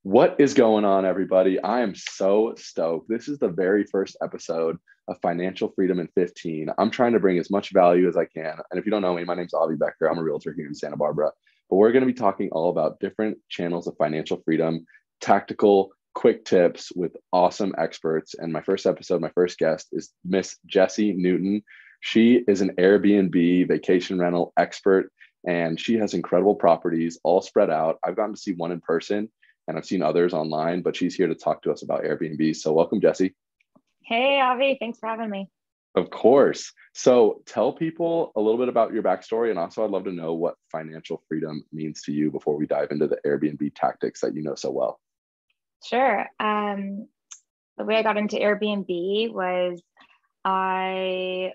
What is going on, everybody? I am so stoked. This is the very first episode of Financial Freedom in 15. I'm trying to bring as much value as I can. And if you don't know me, my name's Avi Becker. I'm a realtor here in Santa Barbara. But we're going to be talking all about different channels of financial freedom, tactical, quick tips with awesome experts. And my first episode, my first guest is Miss Jessie Newton. She is an Airbnb vacation rental expert, and she has incredible properties all spread out. I've gotten to see one in person, and I've seen others online, but she's here to talk to us about Airbnb. So welcome, Jessie. Hey, Avi, thanks for having me. Of course. So tell people a little bit about your backstory. And also I'd love to know what financial freedom means to you before we dive into the Airbnb tactics that you know so well. Sure. The way I got into Airbnb was I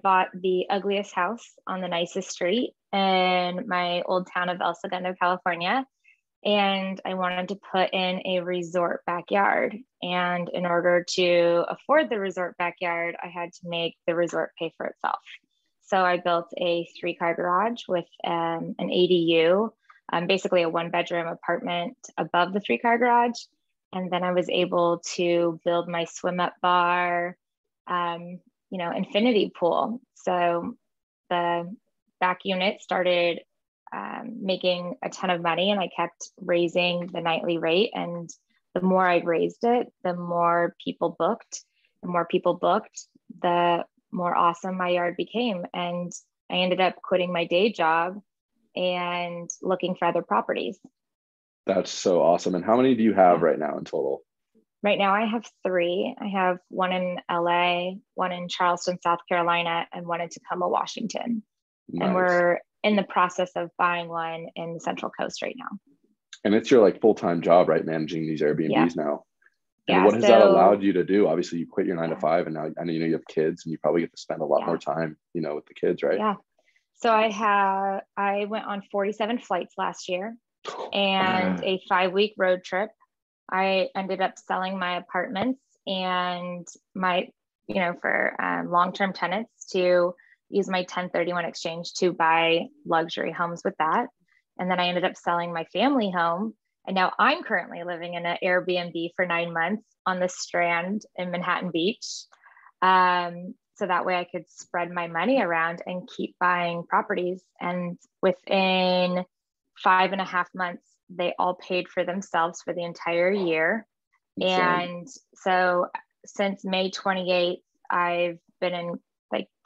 bought the ugliest house on the nicest street in my old town of El Segundo, California. And I wanted to put in a resort backyard. And in order to afford the resort backyard, I had to make the resort pay for itself. So I built a 3-car garage with an ADU, basically a 1-bedroom apartment above the 3-car garage. And then I was able to build my swim up bar, infinity pool. So the back unit started making a ton of money, and I kept raising the nightly rate. And the more I raised it, the more people booked. The more people booked, the more awesome my yard became. And I ended up quitting my day job and looking for other properties. That's so awesome. And how many do you have right now in total? Right now I have 3. I have one in LA, one in Charleston, South Carolina, and one in Tacoma, Washington. Nice. And we're in the process of buying one in the Central Coast right now. And it's your full-time job, right? Managing these Airbnbs now. And what has that allowed you to do? Obviously you quit your 9 to 5, and now I know you have kids, and you probably get to spend a lot more time, with the kids, right? Yeah. So I went on 47 flights last year and a 5-week road trip. I ended up selling my apartments and for long-term tenants to use my 1031 exchange to buy luxury homes with that. And then I ended up selling my family home. And now I'm currently living in an Airbnb for 9 months on the Strand in Manhattan Beach. So that way I could spread my money around and keep buying properties. And within 5.5 months, they all paid for themselves for the entire year. Insane. And so since May 28th, I've been in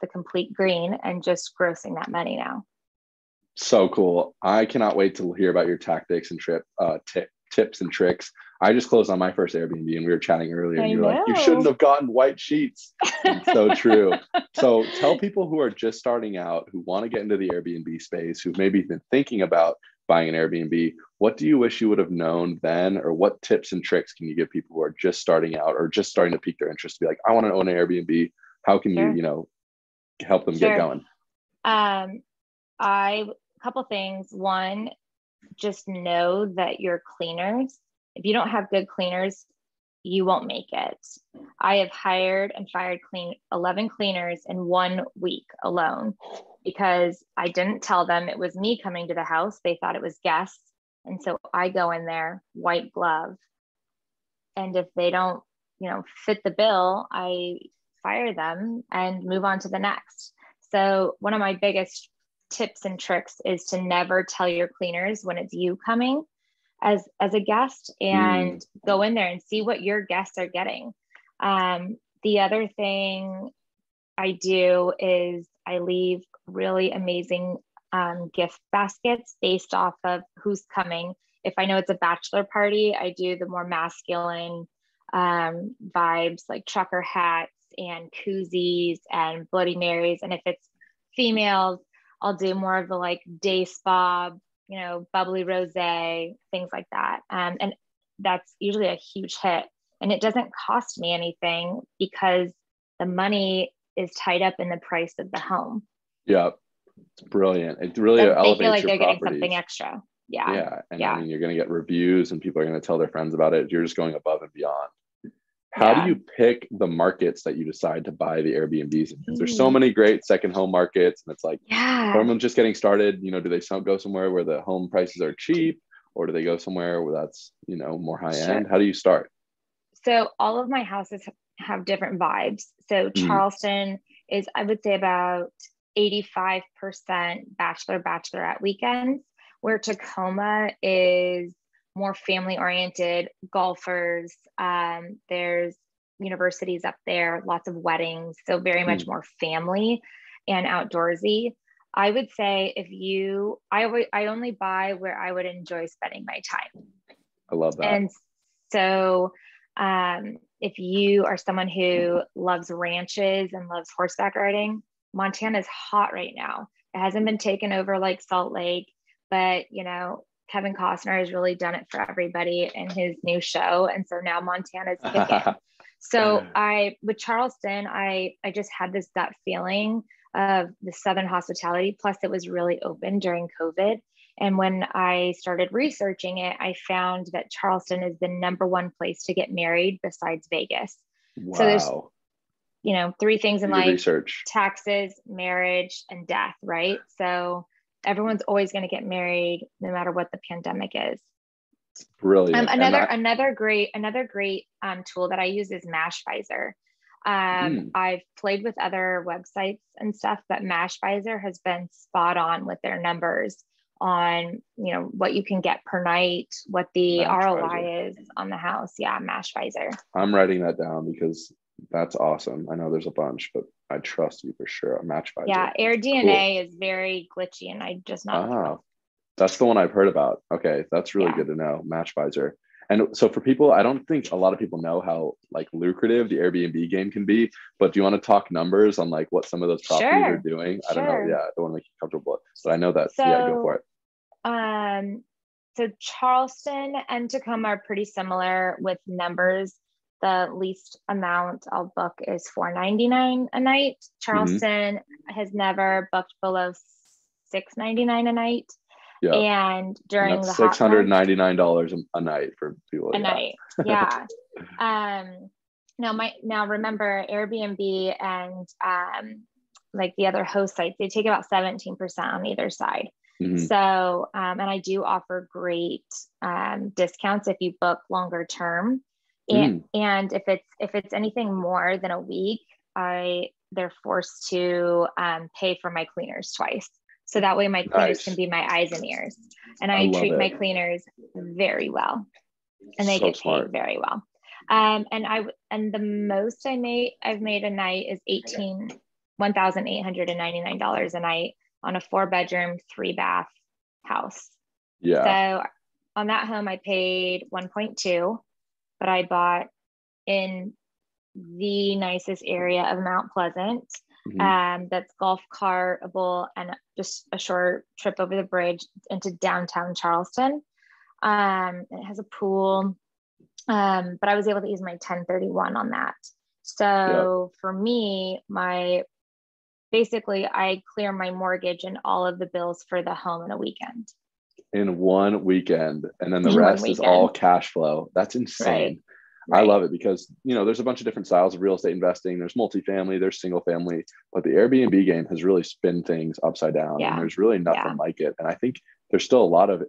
the complete green and just grossing that money now. So cool. I cannot wait to hear about your tactics and tips and tricks. I just closed on my first Airbnb, and we were chatting earlier, and you're like, you shouldn't have gotten white sheets. It's so true. So tell people who are just starting out, who want to get into the Airbnb space, who've maybe been thinking about buying an Airbnb, what do you wish you would have known then? Or what tips and tricks can you give people who are just starting out or just starting to pique their interest to be like, I want to own an Airbnb. How can you, help them get going? Couple things. One, just know that your cleaners, if you don't have good cleaners, you won't make it. I have hired and fired 11 cleaners in 1 week alone because I didn't tell them it was me coming to the house. They thought it was guests. And so I go in there, white glove. And if they don't, fit the bill, I fire them and move on to the next. So one of my biggest tips and tricks is to never tell your cleaners when it's you coming as a guest, and go in there and see what your guests are getting. The other thing I do is I leave really amazing gift baskets based off of who's coming. If I know it's a bachelor party, I do the more masculine vibes, like trucker hats and koozies and Bloody Marys. And if it's females, I'll do more of the day spa, bubbly rosé, things like that. And that's usually a huge hit. And it doesn't cost me anything because the money is tied up in the price of the home. Yeah, it's brilliant. It really elevates they feel like your they're properties. Getting something extra. Yeah. Yeah. And I mean, you're going to get reviews and people are going to tell their friends about it. You're just going above and beyond. How do you pick the markets that you decide to buy the Airbnbs in? Because there's so many great second home markets, and it's like, someone just getting started, do they go somewhere where the home prices are cheap, or do they go somewhere where that's, more high Sure. end? How do you start? So all of my houses have different vibes. So Mm, Charleston is, I would say, about 85% bachelor, bachelorette weekends, where Tacoma is more family oriented, golfers. There's universities up there, lots of weddings. So very much mm, more family and outdoorsy. I would say I only buy where I would enjoy spending my time. I love that. And so, if you are someone who loves ranches and loves horseback riding, Montana is hot right now. It hasn't been taken over like Salt Lake, but Kevin Costner has really done it for everybody in his new show. And so now Montana's kicking. So with Charleston, I just had this gut feeling of the Southern hospitality. Plus, it was really open during COVID. And when I started researching it, I found that Charleston is the number one place to get married besides Vegas. So there's, Wow. three things in Do your life: research. taxes, marriage, and death, right? So everyone's always going to get married no matter what the pandemic is. Brilliant. And Another great tool that I use is Mashvisor. I've played with other websites and stuff, but Mashvisor has been spot on with their numbers on what you can get per night, what the ROI is on the house. Yeah, Mashvisor. I'm writing that down because that's awesome. I know there's a bunch, but I trust you for sure. A Matchvisor. Yeah, AirDNA is very glitchy, and I just not. Ah, that's the one I've heard about. Okay, that's really good to know. Matchvisor. And so for people, I don't think a lot of people know how lucrative the Airbnb game can be. But do you want to talk numbers on what some of those properties are doing? I don't know. Yeah, I don't want to make you comfortable, but I know that. So, yeah, go for it. So Charleston and Tacoma are pretty similar with numbers. The least amount I'll book is $4.99 a night. Charleston has never booked below $6.99 a night. Yeah. And during the $699 a night for people. A night. Yeah. Now remember, Airbnb and the other host sites, they take about 17% on either side. Mm-hmm. So, and I do offer great discounts if you book longer term. And if it's anything more than a week, they're forced to pay for my cleaners twice. So that way my cleaners can be my eyes and ears. And I treat my cleaners very well. And they get paid very well. And the most I've made a night is $1,899 a night on a 4-bedroom, 3-bath house. Yeah. So on that home, I paid 1.2, but I bought in the nicest area of Mount Pleasant. That's golf cartable and just a short trip over the bridge into downtown Charleston. It has a pool, but I was able to use my 1031 on that. So for me, basically I clear my mortgage and all of the bills for the home in a weekend. In one weekend. And then the rest is all cash flow. That's insane. Right. I love it because, there's a bunch of different styles of real estate investing. There's multifamily, there's single family, but the Airbnb game has really spun things upside down and there's really nothing like it. And I think there's still a lot of,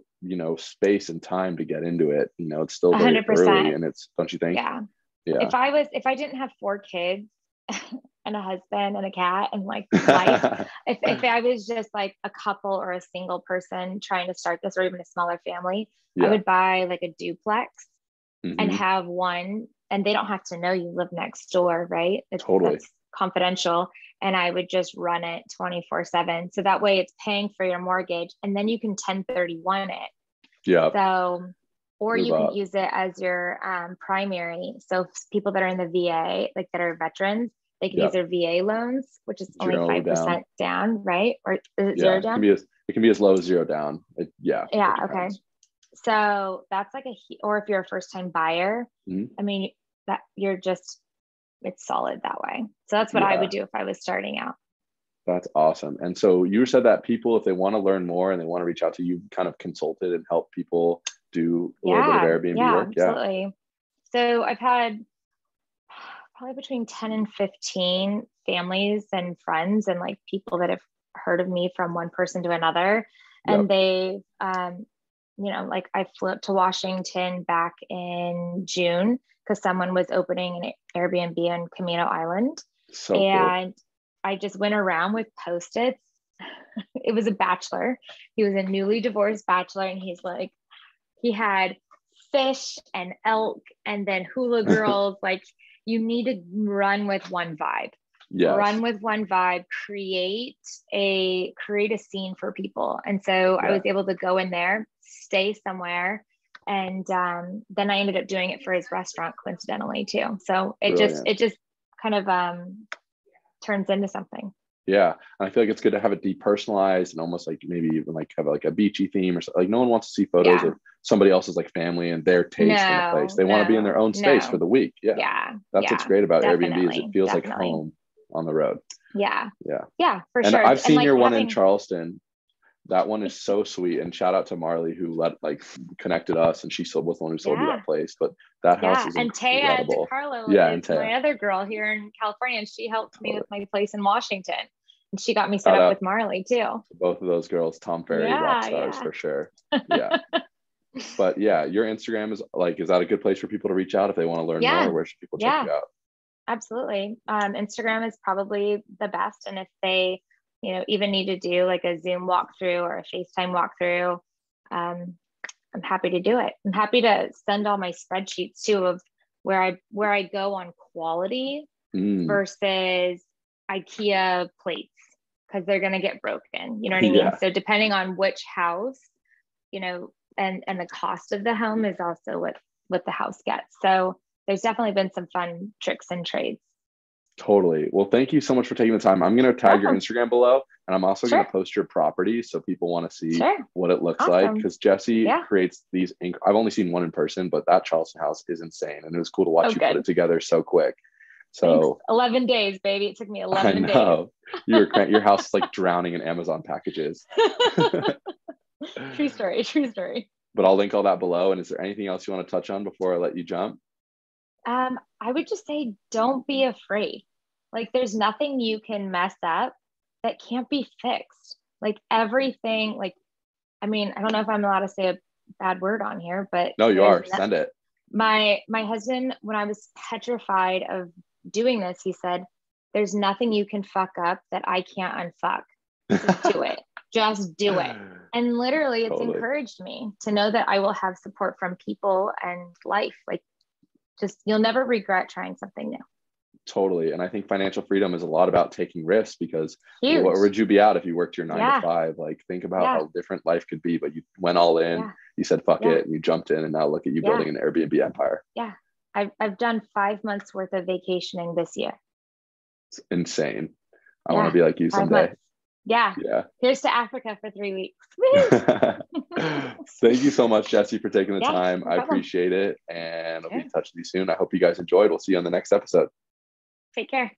space and time to get into it. It's still very 100%. Early and don't you think? Yeah. If I didn't have 4 kids and a husband and a cat and life, if I was just a couple or a single person trying to start this, or even a smaller family, I would buy a duplex and have one, and they don't have to know you live next door, right? That's confidential. And I would just run it 24/7. So that way it's paying for your mortgage, and then you can 1031 it. Yeah. So, or you can use it as your primary. So people that are in the VA, that are veterans, they can use their VA loans, which is only 5% down, right? Or is it 0 down? It can be as low as 0 down. Yeah. Okay. So that's or if you're a first time buyer, I mean, that it's solid that way. So that's what I would do if I was starting out. That's awesome. And so you said that people, if they want to learn more and they want to reach out to you, kind of consulted and help people do a little bit of Airbnb work. Absolutely. So I've had probably between 10 and 15 families and friends and people that have heard of me from one person to another. And they've like I flew up to Washington back in June because someone was opening an Airbnb on Camino Island. So and cool. I just went around with Post-its. It was a bachelor. He was a newly divorced bachelor, and he had fish and elk and then hula girls. Like, you need to run with one vibe. Yes. Run with one vibe, create a scene for people. And so I was able to go in there, stay somewhere. And then I ended up doing it for his restaurant, coincidentally, too. So it just kind of turns into something. Yeah. And I feel like it's good to have it depersonalized and almost like maybe even like have like a beachy theme or something. Like, no one wants to see photos of somebody else's like family and their taste in the place. They want to be in their own space for the week. Yeah. That's what's great about Airbnb is it feels like home on the road. Yeah, for and sure. I've seen your one in Charleston. That one is so sweet. And shout out to Marley who connected us, and she was the one who sold me that place. But that house is incredible. And Taya is my other girl here in California, and she helped me with my place in Washington. And she got me set up with Marley too. Both of those girls, Tom Ferry, rock stars for sure. Yeah. But yeah, your Instagram is that a good place for people to reach out if they want to learn more? Where should people check you out? Absolutely. Instagram is probably the best. And if they, even need to do like a Zoom walkthrough or a FaceTime walkthrough, I'm happy to do it. I'm happy to send all my spreadsheets too of where I go on quality versus IKEA plates, because they're going to get broken. You know what I mean? So depending on which house, and the cost of the home is also what the house gets. So there's definitely been some fun tricks and trades. Totally. Well, thank you so much for taking the time. I'm going to tag your Instagram below, and I'm also going to post your property so people want to see what it looks like. Because Jessie creates these. I've only seen one in person, but that Charleston house is insane, and it was cool to watch you put it together so quick. So 11 days, baby. It took me 11 days. I know. Your house is like drowning in Amazon packages. True story. But I'll link all that below. And is there anything else you want to touch on before I let you jump? I would just say, don't be afraid. Like, there's nothing you can mess up that can't be fixed. Like, everything, I don't know if I'm allowed to say a bad word on here, but no, you are. Send it. My husband, when I was petrified of doing this, he said, there's nothing you can fuck up that I can't unfuck. Just do it. Just do it. And literally it's encouraged me to know that I will have support from people and life. You'll never regret trying something new. Totally. And I think financial freedom is a lot about taking risks, because what would you be at if you worked your 9 to 5? Think about how different life could be, but you went all in, you said, fuck it. And you jumped in, and now look at you building an Airbnb empire. Yeah. I've done 5 months worth of vacationing this year. It's insane. I want to be like you someday. Yeah. Here's to Africa for 3 weeks. Thank you so much, Jessie, for taking the time. I appreciate it. And I'll be in touch with you soon. I hope you guys enjoyed. We'll see you on the next episode. Take care.